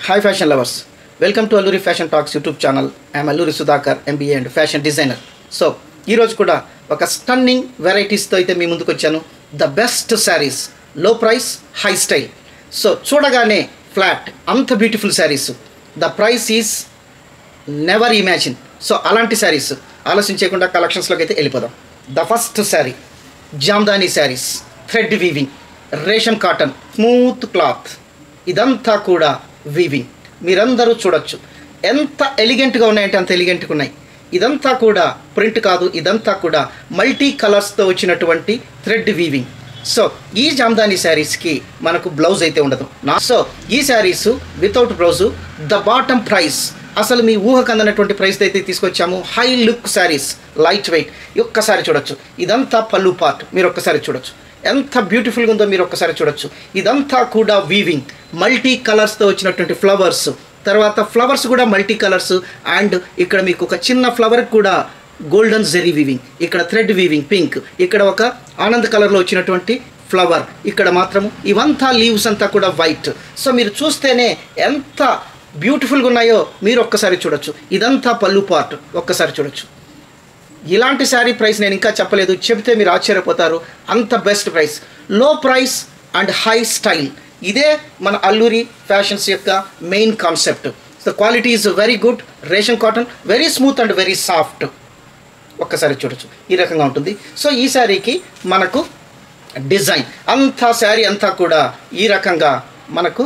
Hi fashion lovers, welcome to Alluri Fashion Talks YouTube channel. I am Alluri Sudhakar, MBA and fashion designer. So, ee roju kuda oka stunning varieties tho aithe mee munduku vachanu. The best sarees, low price, high style. So, chudagane flat, anta beautiful sarees. The price is never imagined. So, alanti sarees ఆలోచించకుండా collections లోకి అయితే వెళ్ళిపోదాం. The first saree, Jamdani sarees, thread weaving, రేషం cotton, smooth cloth, ఇదంతా కూడా weaving. మీరందరూ చూడొచ్చు ఎంత ఎలిగెంట్గా ఉన్నాయంటే అంత ఎలిగెంట్గా ఉన్నాయి. ఇదంతా కూడా ప్రింట్ కాదు, ఇదంతా కూడా మల్టీ కలర్స్తో వచ్చినటువంటి థ్రెడ్ వీవింగ్. సో ఈ జామ్దాని శారీస్కి మనకు బ్లౌజ్ అయితే ఉండదు. సో ఈ saris without blouse, the bottom price, అసలు మీ ఊహకు అందనటువంటి ప్రైస్ అయితే తీసుకొచ్చాము. High look saris, light weight. ఒక్కసారి చూడొచ్చు, ఇదంతా పళ్ళు పార్ట్, మీరు ఒక్కసారి చూడొచ్చు ఎంత బ్యూటిఫుల్గా ఉందో మీరు ఒక్కసారి చూడొచ్చు. ఇదంతా కూడా వీవింగ్, మల్టీ కలర్స్తో వచ్చినటువంటి ఫ్లవర్స్, తర్వాత ఫ్లవర్స్ కూడా మల్టీ కలర్స్. అండ్ ఇక్కడ మీకు ఒక చిన్న ఫ్లవర్ కూడా గోల్డెన్ జెరీ వీవింగ్, ఇక్కడ థ్రెడ్ వీవింగ్ పింక్, ఇక్కడ ఒక ఆనంద్ కలర్లో వచ్చినటువంటి ఫ్లవర్, ఇక్కడ మాత్రము ఇవంతా లీవ్స్ అంతా కూడా వైట్. సో మీరు చూస్తేనే ఎంత బ్యూటిఫుల్గా ఉన్నాయో మీరు ఒక్కసారి చూడొచ్చు. ఇదంతా పళ్ళు పార్ట్, ఒక్కసారి చూడొచ్చు. ఇలాంటి శారీ ప్రైస్ నేను ఇంకా చెప్పలేదు, చెప్తే మీరు ఆశ్చర్యపోతారు. అంత బెస్ట్ ప్రైస్, లో ప్రైస్ అండ్ హై స్టైల్. ఇదే మన అల్లూరి ఫ్యాషన్స్ యొక్క main concept. The quality is very good. Ration cotton, very smooth and very soft. ఒక్కసారి చూడొచ్చు, ఈ రకంగా ఉంటుంది. సో ఈ శారీకి మనకు డిజైన్ అంతా, శారీ అంతా కూడా ఈ రకంగా మనకు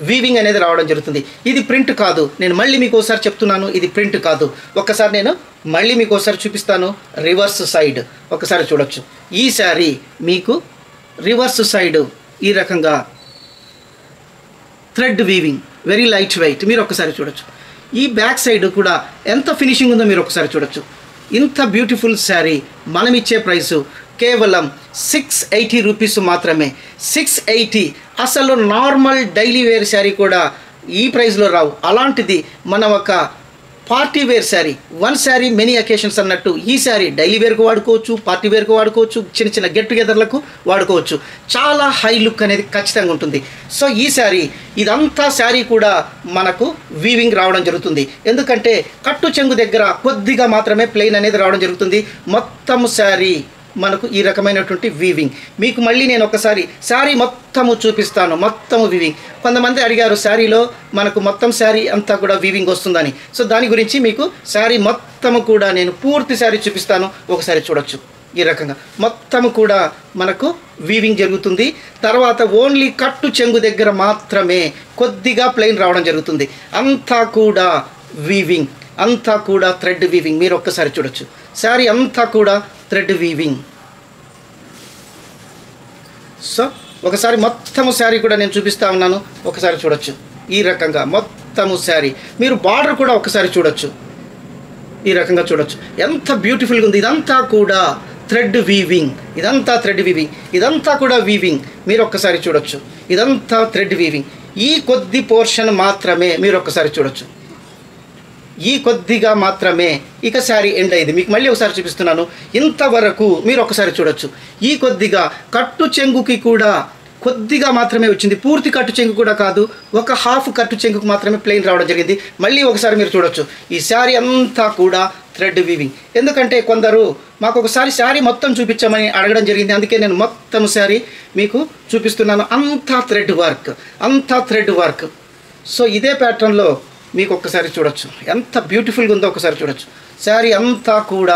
వీవింగ్ అనేది రావడం జరుగుతుంది. ఇది ప్రింట్ కాదు, నేను మళ్ళీ మీకు ఒకసారి చెప్తున్నాను, ఇది ప్రింట్ కాదు. ఒక్కసారి నేను మళ్ళీ మీకు ఒకసారి చూపిస్తాను. రివర్స్ సైడ్ ఒకసారి చూడొచ్చు. ఈ శారీ మీకు రివర్స్ సైడ్ ఈ రకంగా thread weaving, very light weight, మీరు ఒక్కసారి చూడొచ్చు. ఈ బ్యాక్ సైడ్ కూడా ఎంత ఫినిషింగ్ ఉందో మీరు ఒకసారి చూడొచ్చు. ఇంత బ్యూటిఫుల్ శారీ మనం ఇచ్చే ప్రైసు కేవలం 680 రూపీస్ మాత్రమే. 680. అసలు నార్మల్ డైలీ వేర్ శారీ కూడా ఈ ప్రైస్లో రావు. అలాంటిది మనం ఒక party wear sari, one sari many occasions అన్నట్టు ఈ శారీ డైలీ వేర్కు వాడుకోవచ్చు, పార్టీ వేర్కు వాడుకోవచ్చు, చిన్న చిన్న గెట్ టుగెదర్లకు వాడుకోవచ్చు. చాలా హై లుక్ అనేది ఖచ్చితంగా ఉంటుంది. సో ఈ శారీ, ఇదంతా శారీ కూడా మనకు వీవింగ్ రావడం జరుగుతుంది. ఎందుకంటే కట్టు చెంగు దగ్గర కొద్దిగా మాత్రమే ప్లెయిన్ అనేది రావడం జరుగుతుంది. మొత్తం శారీ మనకు ఈ రకమైనటువంటి వీవింగ్. మీకు మళ్ళీ నేను ఒకసారి శారీ మొత్తము చూపిస్తాను, మొత్తము వీవింగ్. కొంతమంది అడిగారు శారీలో మనకు మొత్తం శారీ అంతా కూడా వీవింగ్ వస్తుందని. సో దాని గురించి మీకు శారీ మొత్తము కూడా నేను పూర్తి శారీ చూపిస్తాను, ఒకసారి చూడొచ్చు. ఈ రకంగా మొత్తము కూడా మనకు వీవింగ్ జరుగుతుంది. తర్వాత ఓన్లీ కట్టు చెంగు దగ్గర మాత్రమే కొద్దిగా ప్లెయిన్ రావడం జరుగుతుంది. అంతా కూడా వీవింగ్, అంతా కూడా థ్రెడ్ వీవింగ్, మీరు ఒక్కసారి చూడొచ్చు. శారీ అంతా కూడా థ్రెడ్ వీవింగ్. సో ఒకసారి మొత్తము శారీ కూడా నేను చూపిస్తూ ఉన్నాను, ఒకసారి చూడొచ్చు. ఈ రకంగా మొత్తము శారీ, మీరు బార్డర్ కూడా ఒకసారి చూడొచ్చు. ఈ రకంగా చూడొచ్చు ఎంత బ్యూటిఫుల్గా ఉంది. ఇదంతా కూడా థ్రెడ్ వీవింగ్, ఇదంతా థ్రెడ్ వీవింగ్, ఇదంతా కూడా వీవింగ్, మీరు ఒక్కసారి చూడొచ్చు. ఇదంతా థ్రెడ్ వీవింగ్. ఈ కొద్ది పోర్షన్ మాత్రమే మీరు ఒక్కసారి చూడొచ్చు. ఈ కొద్దిగా మాత్రమే ఇక శారీ ఎండ్ అయింది. మీకు మళ్ళీ ఒకసారి చూపిస్తున్నాను. ఇంతవరకు మీరు ఒకసారి చూడొచ్చు. ఈ కొద్దిగా కట్టు చెంగుకి కూడా కొద్దిగా మాత్రమే వచ్చింది, పూర్తి కట్టు చెంగు కూడా కాదు, ఒక హాఫ్ కట్టు చెంగుకు మాత్రమే ప్లెయిన్ రావడం జరిగింది. మళ్ళీ ఒకసారి మీరు చూడొచ్చు. ఈ శారీ అంతా కూడా థ్రెడ్ వీవింగ్. ఎందుకంటే కొందరు మాకు ఒకసారి శారీ మొత్తం చూపించామని అడగడం జరిగింది, అందుకే నేను మొత్తం శారీ మీకు చూపిస్తున్నాను. అంతా థ్రెడ్ వర్క్, అంతా థ్రెడ్ వర్క్. సో ఇదే ప్యాటర్న్లో మీకు ఒక్కసారి చూడొచ్చు ఎంత బ్యూటిఫుల్గా ఉందో ఒకసారి చూడొచ్చు. శారీ అంతా కూడా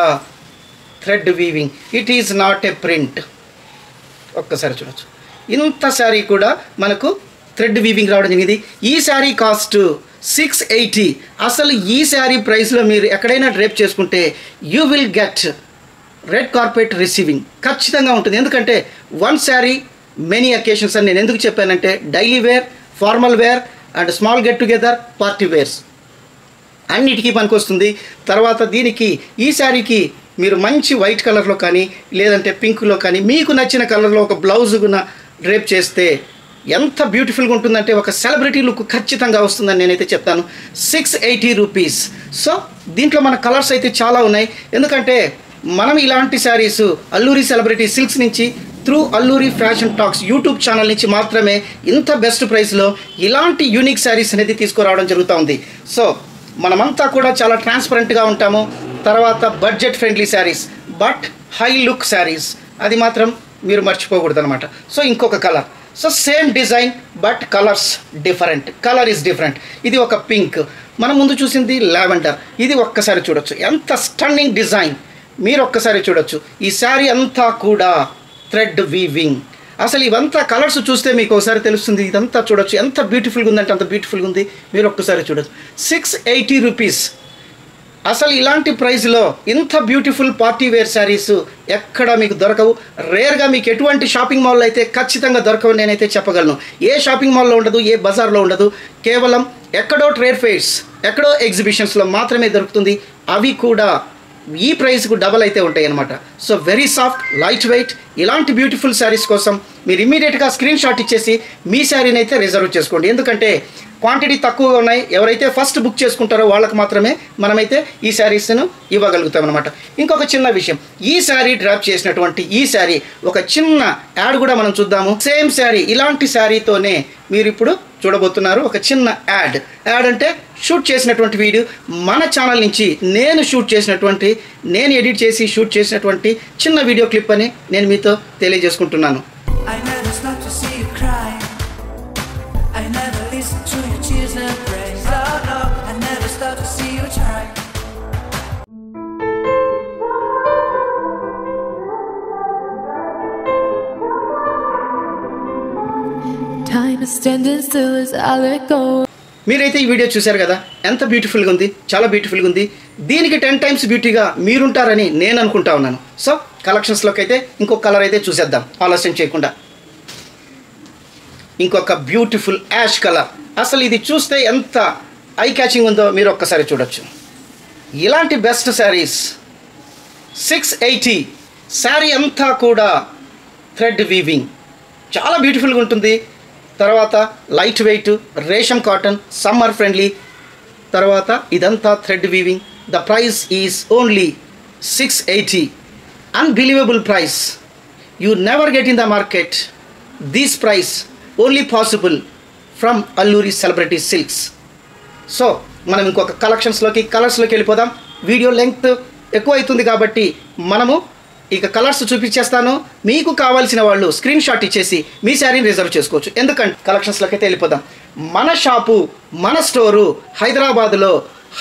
thread weaving, it is not a print. ఒక్కసారి చూడొచ్చు. ఇంత శారీ కూడా మనకు థ్రెడ్ వీవింగ్ రావడం జరిగింది. ఈ శారీ కాస్ట్ 680. అసలు ఈ శారీ ప్రైస్లో మీరు ఎక్కడైనా డ్రేప్ చేసుకుంటే you will get red carpet receiving ఖచ్చితంగా ఉంటుంది. ఎందుకంటే వన్ శారీ మెనీ అకేషన్స్ అని నేను ఎందుకు చెప్పానంటే daily wear, formal wear and small get together, party wears అన్నిటికీ పనికొస్తుంది. తర్వాత దీనికి, ఈ శారీకి మీరు మంచి వైట్ కలర్లో కానీ లేదంటే పింక్లో కానీ మీకు నచ్చిన కలర్లో ఒక బ్లౌజ్ డ్రేప్ చేస్తే ఎంత బ్యూటిఫుల్గా ఉంటుందంటే ఒక సెలబ్రిటీ లుక్ ఖచ్చితంగా వస్తుందని నేనైతే చెప్తాను. 680 రూపీస్. సో దీంట్లో మన కలర్స్ అయితే చాలా ఉన్నాయి. ఎందుకంటే మనం ఇలాంటి శారీస్ అల్లూరి సెలబ్రిటీ సిల్క్స్ నుంచి through Alluri fashion talks YouTube channel నుంచి మాత్రమే ఇంత బెస్ట్ ప్రైస్లో ఇలాంటి యూనిక్ శారీస్ అనేది తీసుకురావడం జరుగుతూ ఉంది. సో మనమంతా కూడా చాలా ట్రాన్స్పరెంట్గా ఉంటాము. తర్వాత budget friendly saris but high look saris, అది మాత్రం మీరు మర్చిపోకూడదు అనమాట. సో ఇంకొక colour, so same design but colours different, colour is different. ఇది ఒక పింక్, మనం ముందు చూసింది లావెండర్. ఇది ఒక్కసారి చూడొచ్చు, ఎంత స్టన్నింగ్ డిజైన్, మీరు ఒక్కసారి చూడొచ్చు. ఈ శారీ అంతా కూడా థ్రెడ్ వీవింగ్. అసలు ఇవంతా కలర్స్ చూస్తే మీకు ఒకసారి తెలుస్తుంది. ఇదంతా చూడొచ్చు ఎంత బ్యూటిఫుల్గా ఉందంటే అంత బ్యూటిఫుల్గా ఉంది. మీరు ఒక్కసారి చూడొచ్చు. 680 రూపీస్. అసలు ఇలాంటి ప్రైస్లో ఇంత బ్యూటిఫుల్ పార్టీ వేర్ శారీస్ ఎక్కడ మీకు దొరకవు. రేర్గా మీకు ఎటువంటి షాపింగ్ మాల్లో అయితే ఖచ్చితంగా దొరకవు నేనైతే చెప్పగలను. ఏ షాపింగ్ మాల్లో ఉండదు, ఏ బజార్లో ఉండదు. కేవలం ఎక్కడో ట్రేడ్ ఫెయిర్స్, ఎక్కడో ఎగ్జిబిషన్స్లో మాత్రమే దొరుకుతుంది. అవి కూడా ఈ ప్రైస్కు డబల్ అయితే ఉంటాయి అన్నమాట. So very soft, light weight. ఇలాంటి బ్యూటిఫుల్ శారీస్ కోసం మీరు ఇమ్మీడియట్గా స్క్రీన్ షాట్ ఇచ్చేసి మీ శారీని అయితే రిజర్వ్ చేసుకోండి. ఎందుకంటే క్వాంటిటీ తక్కువగా ఉన్నాయి. ఎవరైతే ఫస్ట్ బుక్ చేసుకుంటారో వాళ్ళకి మాత్రమే మనమైతే ఈ శారీస్ను ఇవ్వగలుగుతాం అనమాట. ఇంకొక చిన్న విషయం, ఈ శారీ డ్రాప్ చేసినటువంటి ఈ శారీ ఒక చిన్న యాడ్ కూడా మనం చూద్దాము. సేమ్ శారీ, ఇలాంటి శారీతోనే మీరు ఇప్పుడు చూడబోతున్నారు ఒక చిన్న యాడ్. యాడ్ అంటే షూట్ చేసినటువంటి వీడియో మన ఛానల్ నుంచి నేను షూట్ చేసినటువంటి, నేను ఎడిట్ చేసి షూట్ చేసినటువంటి చిన్న వీడియో క్లిప్ అని నేను మీతో తెలియజేసుకుంటున్నాను. మీరైతే ఈ వీడియో చూశారు కదా, ఎంత బ్యూటిఫుల్గా ఉంది, చాలా బ్యూటిఫుల్గా ఉంది. దీనికి 10 టైమ్స్ బ్యూటీగా మీరుంటారని నేను అనుకుంటా ఉన్నాను. సో కలెక్షన్స్లోకి అయితే ఇంకొక కలర్ అయితే చూసేద్దాం ఆలస్యం చేయకుండా. ఇంకొక బ్యూటిఫుల్ యాష్ కలర్. అసలు ఇది చూస్తే ఎంత ఐ క్యాచింగ్ ఉందో మీరు ఒక్కసారి చూడొచ్చు. ఇలాంటి బెస్ట్ శారీస్ 680. శారీ అంతా కూడా థ్రెడ్ వీవింగ్, చాలా బ్యూటిఫుల్గా ఉంటుంది. తర్వాత లైట్ వెయిట్, రేషం కాటన్, సమ్మర్ ఫ్రెండ్లీ. తర్వాత ఇదంతా thread weaving. The price is only 680. Unbelievable price. You never get in the market this price, only possible from Alluri celebrity silks. So మనం ఇంకొక కలర్స్లోకి వెళ్ళిపోదాం. వీడియో లెంగ్త్ ఎక్కువ అవుతుంది కాబట్టి మనము ఇక కలర్స్ చూపించేస్తాను. మీకు కావాల్సిన వాళ్ళు స్క్రీన్ షాట్ ఇచ్చేసి మీ శారీని రిజర్వ్ చేసుకోవచ్చు. ఎందుకంటే కలెక్షన్స్లోకి అయితే వెళ్ళిపోదాం. మన షాపు, మన స్టోరు హైదరాబాద్లో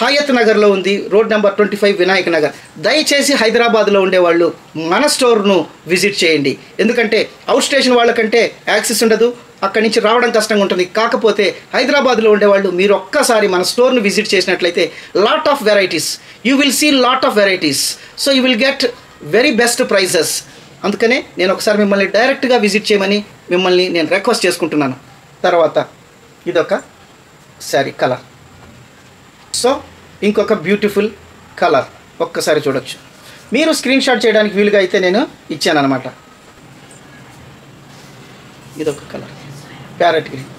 హయత్ నగర్లో ఉంది. Road number 25 Vinayak Nagar. దయచేసి హైదరాబాద్లో ఉండేవాళ్ళు మన స్టోర్ను విజిట్ చేయండి. ఎందుకంటే అవుట్ స్టేషన్ వాళ్ళకంటే యాక్సెస్ ఉండదు, అక్కడి నుంచి రావడం కష్టంగా ఉంటుంది. కాకపోతే హైదరాబాద్లో ఉండేవాళ్ళు మీరు ఒక్కసారి మన స్టోర్ను విజిట్ చేసినట్లయితే lot of varieties, you will see lot of varieties. So you will get very best prices. అందుకనే నేను ఒకసారి మిమ్మల్ని డైరెక్ట్గా విజిట్ చేయమని మిమ్మల్ని నేను రిక్వెస్ట్ చేసుకుంటున్నాను. తర్వాత ఇదొక శారీ కలర్. సో ఇంకొక బ్యూటిఫుల్ కలర్ ఒక్కసారి చూడొచ్చు. మీరు స్క్రీన్ షాట్ చేయడానికి వీలుగా అయితే నేను ఇచ్చాను అనమాట. ఇదొక కలర్ ప్యారెట్ గ్రీన్.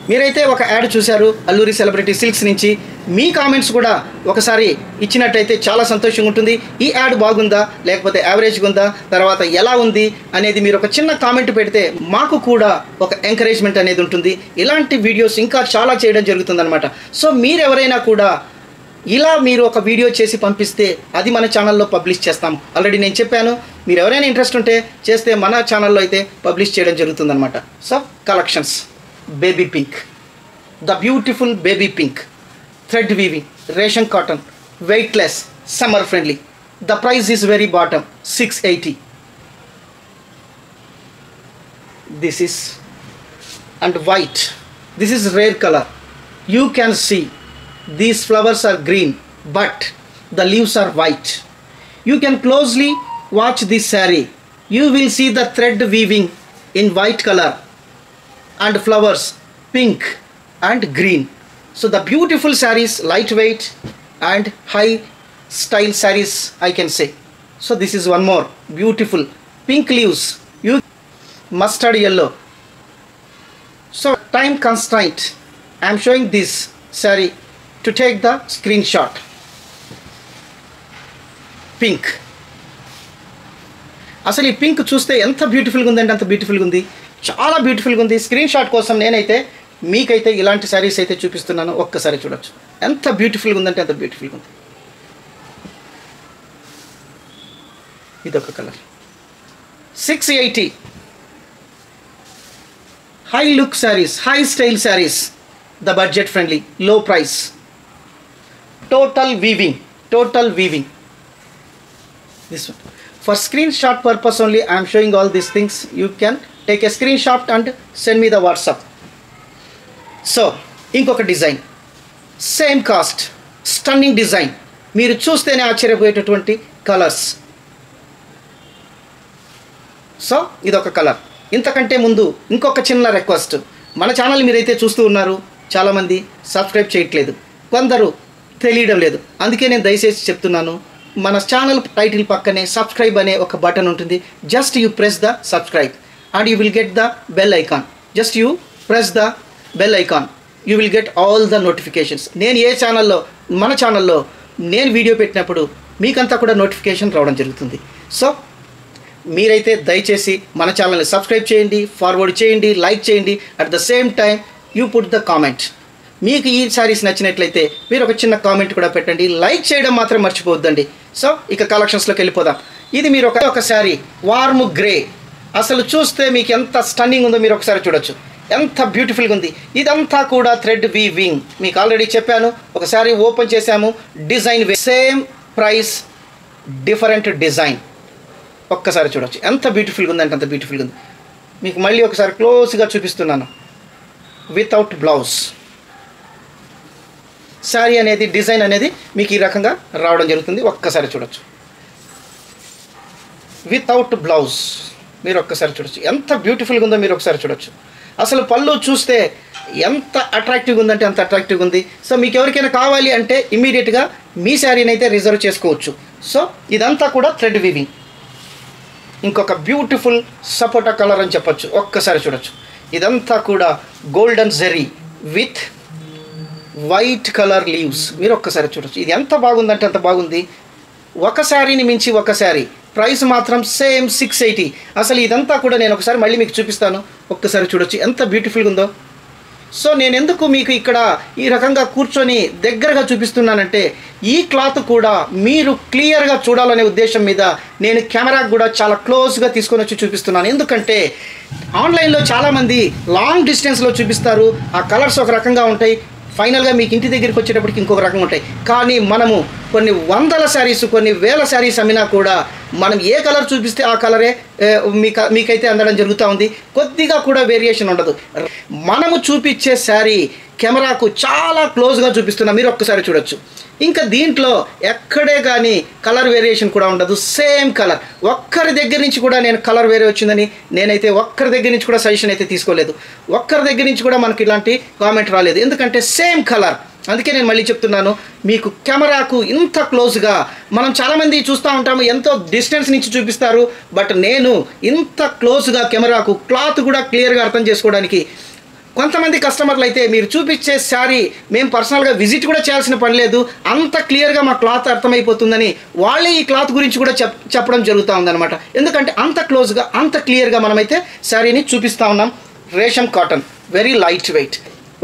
మీరైతే ఒక యాడ్ చూశారు అల్లూరి సెలబ్రిటీ సిల్క్స్ నుంచి. మీ కామెంట్స్ కూడా ఒకసారి ఇచ్చినట్టయితే చాలా సంతోషంగా ఉంటుంది. ఈ యాడ్ బాగుందా లేకపోతే యావరేజ్గా ఉందా, తర్వాత ఎలా ఉంది అనేది మీరు ఒక చిన్న కామెంట్ పెడితే మాకు కూడా ఒక ఎంకరేజ్మెంట్ అనేది ఉంటుంది. ఇలాంటి వీడియోస్ ఇంకా చాలా చేయడం జరుగుతుందన్నమాట. సో మీరు ఎవరైనా కూడా ఇలా మీరు ఒక వీడియో చేసి పంపిస్తే అది మన ఛానల్లో పబ్లిష్ చేస్తాం. ఆల్రెడీ నేను చెప్పాను, మీరు ఎవరైనా ఇంట్రెస్ట్ ఉంటే చేస్తే మన ఛానల్లో అయితే పబ్లిష్ చేయడం జరుగుతుందన్నమాట. So collections baby pink, the beautiful baby pink, thread weaving, ration cotton, weightless, summer friendly. The price is very bottom, 680. This is and white. This is rare color. You can see these flowers are green but the leaves are white. You can closely watch this saree. You will see the thread weaving in white color and flowers pink and green. So the beautiful sarees, lightweight and high style sarees I can say. So this is one more beautiful pink leaves, you mustard yellow. So time constraint, I am showing this saree to take the screenshot. Pink, అసలు ఈ pink చూస్తే ఎంత బ్యూటిఫుల్గా ఉందంటే అంత బ్యూటిఫుల్గా ఉంది, చాలా బ్యూటిఫుల్గా ఉంది. స్క్రీన్ షాట్ కోసం నేనైతే మీకైతే ఇలాంటి శారీస్ అయితే చూపిస్తున్నాను, ఒక్కసారి చూడొచ్చు ఎంత బ్యూటిఫుల్గా ఉందంటే అంత బ్యూటిఫుల్గా ఉంది. ఇదొక colour 680. High look sarees, high style sarees, the budget friendly, low price, total weaving. This one for screenshot purpose only I am showing all these things. You can take a screenshot and send me the WhatsApp. So ఇంకొక design, same cost, stunning design, మీరు చూస్తేనే ఆశ్చర్యపోయేటటువంటి colours. So ఇదొక colour. ఇంతకంటే ముందు ఇంకొక చిన్న request, మన channel మీరైతే చూస్తూ ఉన్నారు, చాలామంది సబ్స్క్రైబ్ చేయట్లేదు, కొందరు తెలియడం లేదు. అందుకే నేను దయచేసి చెప్తున్నాను, మన ఛానల్ టైటిల్ పక్కనే సబ్స్క్రైబ్ అనే ఒక బటన్ ఉంటుంది. Just you press the subscribe and you will get the bell icon. Just you press the bell icon, you will get all the notifications. నేను ఏ ఛానల్లో, మన ఛానల్లో నేను వీడియో పెట్టినప్పుడు మీకంతా కూడా నోటిఫికేషన్ రావడం జరుగుతుంది. సో మీరైతే దయచేసి మన ఛానల్ని సబ్స్క్రైబ్ చేయండి, ఫార్వర్డ్ చేయండి, లైక్ చేయండి. At the same time you put the comment. మీకు ఈ శారీస్ నచ్చినట్లయితే మీరు ఒక చిన్న కామెంట్ కూడా పెట్టండి, లైక్ చేయడం మాత్రం మర్చిపోవద్దండి. సో ఇక కలెక్షన్స్లోకి వెళ్ళిపోదాం. ఇది మీరు ఒక శారీ, వార్మ్ గ్రే. అసలు చూస్తే మీకు ఎంత స్టన్నింగ్ ఉందో మీరు ఒకసారి చూడొచ్చు, ఎంత బ్యూటిఫుల్గా ఉంది. ఇదంతా కూడా థ్రెడ్ వీవింగ్. మీకు ఆల్రెడీ చెప్పాను, ఒక శారీ ఓపెన్ చేసాము, design same price, different design. ఒక్కసారి చూడొచ్చు ఎంత బ్యూటిఫుల్గా ఉందంటే అంత బ్యూటిఫుల్గా ఉంది. మీకు మళ్ళీ ఒకసారి క్లోజ్గా చూపిస్తున్నాను. వితౌట్ బ్లౌజ్ శారీ అనేది, డిజైన్ అనేది మీకు ఈ రకంగా రావడం జరుగుతుంది. ఒక్కసారి చూడొచ్చు, వితౌట్ బ్లౌజ్. మీరు ఒక్కసారి చూడొచ్చు ఎంత బ్యూటిఫుల్గా ఉందో మీరు ఒకసారి చూడొచ్చు. అసలు పళ్ళు చూస్తే ఎంత అట్రాక్టివ్గా ఉందంటే అంత అట్రాక్టివ్గా ఉంది. సో మీకు ఎవరికైనా కావాలి అంటే ఇమీడియట్గా మీ శారీని అయితే రిజర్వ్ చేసుకోవచ్చు. సో ఇదంతా కూడా థ్రెడ్ వీవింగ్. ఇంకొక బ్యూటిఫుల్ సపోటా కలర్ అని చెప్పొచ్చు. ఒక్కసారి చూడొచ్చు, ఇదంతా కూడా golden zari with white colour leaves. మీరు ఒక్కసారి చూడొచ్చు, ఇది ఎంత బాగుందంటే అంత బాగుంది. ఒక శారీని మించి ఒక శారీ, ప్రైస్ మాత్రం సేమ్ 680. అసలు ఇదంతా కూడా నేను ఒకసారి మళ్ళీ మీకు చూపిస్తాను, ఒక్కసారి చూడొచ్చు ఎంత బ్యూటిఫుల్గా ఉందో. సో నేను ఎందుకు మీకు ఇక్కడ ఈ రకంగా కూర్చొని దగ్గరగా చూపిస్తున్నానంటే, ఈ క్లాత్ కూడా మీరు క్లియర్గా చూడాలనే ఉద్దేశం మీద నేను కెమెరాకు కూడా చాలా క్లోజ్గా తీసుకొని వచ్చి చూపిస్తున్నాను. ఎందుకంటే ఆన్లైన్లో చాలామంది లాంగ్ డిస్టెన్స్లో చూపిస్తారు, ఆ కలర్స్ ఒక రకంగా ఉంటాయి, ఫైనల్గా మీకు ఇంటి దగ్గరికి వచ్చేటప్పటికి ఇంకొక రకంగా ఉంటాయి. కానీ మనము కొన్ని వందల శారీస్, కొన్ని వేల శారీస్ అమ్మినా కూడా మనం ఏ కలర్ చూపిస్తే ఆ కలరే మీకైతే అందడం జరుగుతూ ఉంది. కొద్దిగా కూడా వేరియేషన్ ఉండదు. మనము చూపించే శారీ కెమెరాకు చాలా క్లోజ్గా చూపిస్తున్నాం, మీరు ఒక్కసారి చూడొచ్చు. ఇంకా దీంట్లో ఎక్కడే కానీ కలర్ వేరియేషన్ కూడా ఉండదు, సేమ్ కలర్. ఒక్కరి దగ్గర నుంచి కూడా నేను కలర్ వేరే వచ్చిందని నేనైతే ఒక్కరి దగ్గర నుంచి కూడా సజెషన్ అయితే తీసుకోలేదు, ఒక్కరి దగ్గర నుంచి కూడా మనకి ఇలాంటి కామెంట్ రాలేదు. ఎందుకంటే సేమ్ కలర్. అందుకే నేను మళ్ళీ చెప్తున్నాను, మీకు కెమెరాకు ఇంత క్లోజ్గా మనం చాలామంది చూస్తూ ఉంటాము, ఎంతో డిస్టెన్స్ నుంచి చూపిస్తారు. బట్ నేను ఇంత క్లోజ్గా కెమెరాకు క్లాత్ కూడా క్లియర్గా అర్థం చేసుకోవడానికి, కొంతమంది కస్టమర్లు అయితే మీరు చూపించే శారీ మేము పర్సనల్గా విజిట్ కూడా చేయాల్సిన పని లేదు, అంత క్లియర్గా మా క్లాత్ అర్థమైపోతుందని వాళ్ళే ఈ క్లాత్ గురించి కూడా చెప్పడం జరుగుతూ ఉందన్నమాట. ఎందుకంటే అంత క్లోజ్గా, అంత క్లియర్గా మనమైతే శారీని చూపిస్తూ ఉన్నాం. రేషం కాటన్, వెరీ లైట్ వెయిట్.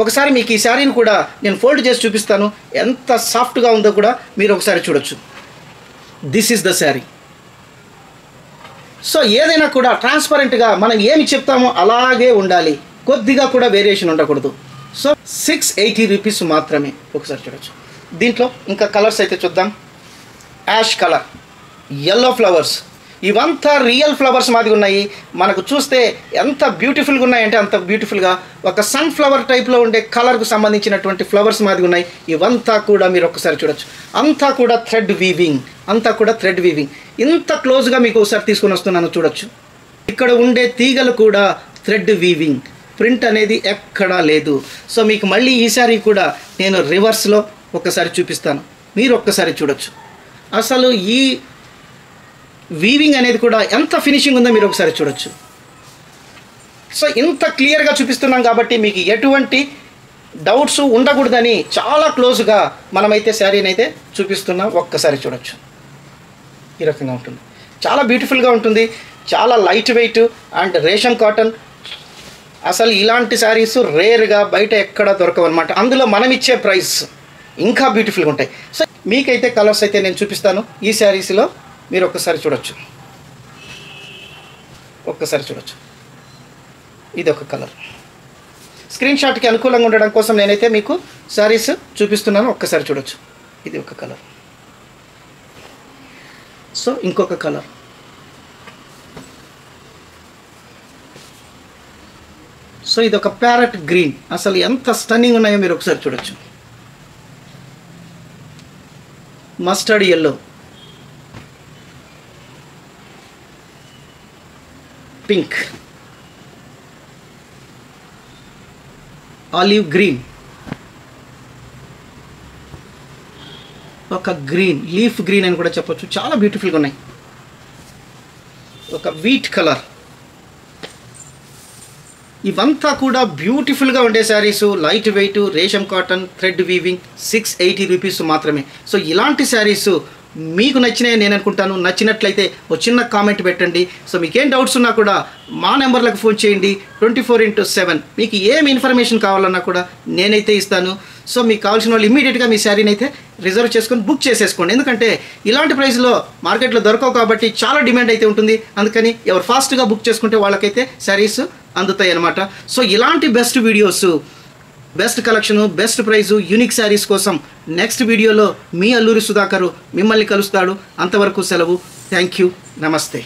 ఒకసారి మీకు ఈ శారీని కూడా నేను ఫోల్డ్ చేసి చూపిస్తాను, ఎంత సాఫ్ట్గా ఉందో కూడా మీరు ఒకసారి చూడొచ్చు. This is the sari. So ఏదైనా కూడా ట్రాన్స్పరెంట్గా మనం ఏమి చెప్తామో అలాగే ఉండాలి, కొద్దిగా కూడా వేరియేషన్ ఉండకూడదు. సో 680 రూపీస్ మాత్రమే. ఒకసారి చూడొచ్చు. దీంట్లో ఇంకా కలర్స్ అయితే చూద్దాం. యాష్ కలర్, ఎల్లో ఫ్లవర్స్, ఇవంతా రియల్ ఫ్లవర్స్ మాదిరి ఉన్నాయి. మనకు చూస్తే ఎంత బ్యూటిఫుల్గా ఉన్నాయంటే అంత బ్యూటిఫుల్గా ఒక సన్ఫ్లవర్ టైప్లో ఉండే కలర్కు సంబంధించినటువంటి ఫ్లవర్స్ మాదిరి ఉన్నాయి. ఇవంతా కూడా మీరు ఒక్కసారి చూడొచ్చు, అంతా కూడా థ్రెడ్ వీవింగ్, అంతా కూడా థ్రెడ్ వీవింగ్. ఇంత క్లోజ్గా మీకు ఒకసారి తీసుకొని వస్తున్నాను చూడొచ్చు. ఇక్కడ ఉండే తీగలు కూడా థ్రెడ్ వీవింగ్, ప్రింట్ అనేది ఎక్కడా లేదు. సో మీకు మళ్ళీ ఈ సారీ కూడా నేను రివర్స్లో ఒకసారి చూపిస్తాను, మీరు ఒక్కసారి చూడొచ్చు. అసలు ఈ వీవింగ్ అనేది కూడా ఎంత ఫినిషింగ్ ఉందో మీరు ఒకసారి చూడొచ్చు. సో ఇంత క్లియర్గా చూపిస్తున్నాం కాబట్టి మీకు ఎటువంటి డౌట్స్ ఉండకూడదని చాలా క్లోజ్గా మనమైతే శారీని అయితే చూపిస్తున్నాం. ఒక్కసారి చూడొచ్చు, ఈ రకంగా ఉంటుంది, చాలా బ్యూటిఫుల్గా ఉంటుంది. చాలా light weight and ration cotton. అసలు ఇలాంటి శారీస్ రేర్గా బయట ఎక్కడ దొరకవు అనమాట. అందులో మనం ఇచ్చే ప్రైస్ ఇంకా బ్యూటిఫుల్గా ఉంటాయి. సో మీకైతే కలర్స్ అయితే నేను చూపిస్తాను. ఈ శారీస్లో మీరు ఒక్కసారి చూడొచ్చు. ఇది ఒక కలర్. స్క్రీన్ షాట్కి అనుకూలంగా ఉండడం కోసం నేనైతే మీకు శారీస్ చూపిస్తున్నాను. ఒక్కసారి చూడొచ్చు. ఇది ఒక కలర్. సో ఇంకొక కలర్. సో ఇది ఒక ప్యారెట్ గ్రీన్. అసలు ఎంత స్టన్నింగ్ ఉన్నాయో మీరు ఒకసారి చూడొచ్చు. Mustard yellow, pink, olive green, ఒక గ్రీన్, లీఫ్ గ్రీన్ అని కూడా చెప్పొచ్చు. చాలా బ్యూటిఫుల్గా ఉన్నాయి. ఒక వీట్ కలర్. ఇవంతా కూడా బ్యూటిఫుల్గా ఉండే శారీసు, లైట్ వెయిట్, రేషం కాటన్, థ్రెడ్ వీవింగ్, 680 రూపీస్ మాత్రమే. సో ఇలాంటి శారీసు మీకు నచ్చినాయి నేను అనుకుంటాను. నచ్చినట్లయితే ఒక చిన్న కామెంట్ పెట్టండి. సో మీకేం డౌట్స్ ఉన్నా కూడా మా నెంబర్లకు ఫోన్ చేయండి. 24/7 మీకు ఏం ఇన్ఫర్మేషన్ కావాలన్నా కూడా నేనైతే ఇస్తాను. సో మీకు కావాల్సిన వాళ్ళు ఇమ్మీడియట్గా మీ శారీని అయితే రిజర్వ్ చేసుకొని బుక్ చేసేసుకోండి. ఎందుకంటే ఇలాంటి ప్రైస్లో మార్కెట్లో దొరకవు కాబట్టి చాలా డిమాండ్ అయితే ఉంటుంది. అందుకని ఎవరు ఫాస్ట్గా బుక్ చేసుకుంటే వాళ్ళకైతే శారీస్ అందుతాయి అన్నమాట. సో ఇలాంటి best videos, best collection, best price, unique saris కోసం నెక్స్ట్ వీడియోలో మీ అల్లూరి సుధాకర్ మిమ్మల్ని కలుస్తాడు. అంతవరకు సెలవు. Thank you. నమస్తే.